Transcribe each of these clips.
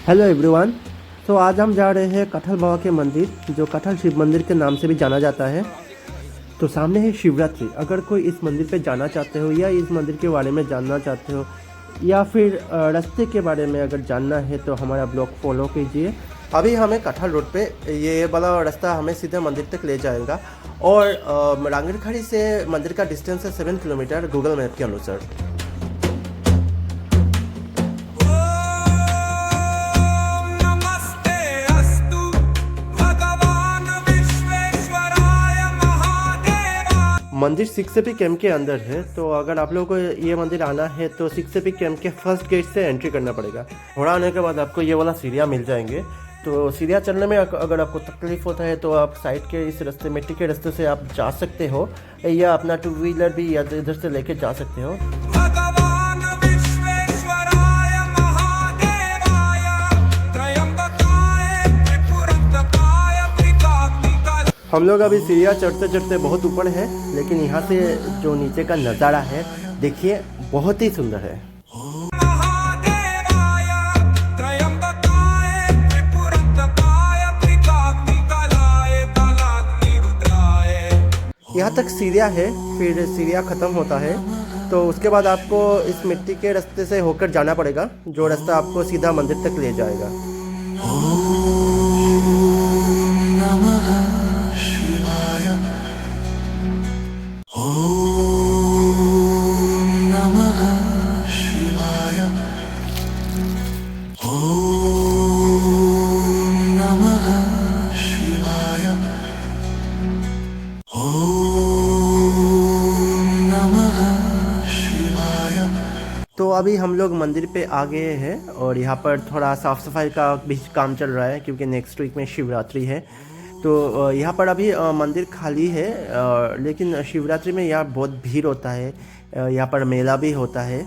Hello everyone. तो आज हम जा रहे हैं कटहल बाबा के मंदिर, जो कटहल शिव मंदिर के नाम से भी जाना जाता है। तो सामने है शिवरात्रि। अगर कोई इस मंदिर पे जाना चाहते हो या इस मंदिर के बारे में जानना चाहते हो या फिर रास्ते के बारे में अगर जानना है तो हमारा ब्लॉग फॉलो कीजिए। अभी हमें कटहल रोड पे ये वाला रास्ता हमें सीधे मंदिर तक ले जाएगा और रांगड़खड़ी से मंदिर का डिस्टेंस है 7 किलोमीटर गूगल मैप के अनुसार। मंदिर सिक्सपी कैंप के अंदर है, तो अगर आप लोगों को ये मंदिर आना है तो सिक्सपी कैंप के फर्स्ट गेट से एंट्री करना पड़ेगा। थोड़ा आने के बाद आपको ये वाला सीढ़ियाँ मिल जाएंगे। तो सीढ़ियाँ चलने में अगर आपको तकलीफ होता है तो आप साइड के इस रास्ते, मिट्टी के रास्ते से आप जा सकते हो या अपना 2 व्हीलर भी इधर से लेके जा सकते हो। हम लोग अभी सीढ़ियाँ चढ़ते चढ़ते बहुत ऊपर है, लेकिन यहाँ से जो नीचे का नज़ारा है देखिए, बहुत ही सुंदर है। यहाँ तक सीढ़ियाँ है, फिर सीढ़ियाँ ख़त्म होता है तो उसके बाद आपको इस मिट्टी के रास्ते से होकर जाना पड़ेगा, जो रास्ता आपको सीधा मंदिर तक ले जाएगा। तो अभी हम लोग मंदिर पे आ गए हैं और यहाँ पर थोड़ा साफ़ सफाई का भी काम चल रहा है, क्योंकि नेक्स्ट वीक में शिवरात्रि है। तो यहाँ पर अभी मंदिर खाली है, लेकिन शिवरात्रि में यहाँ बहुत भीड़ होता है। यहाँ पर मेला भी होता है।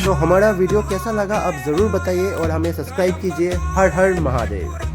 तो हमारा वीडियो कैसा लगा आप ज़रूर बताइए और हमें सब्सक्राइब कीजिए। हर हर महादेव।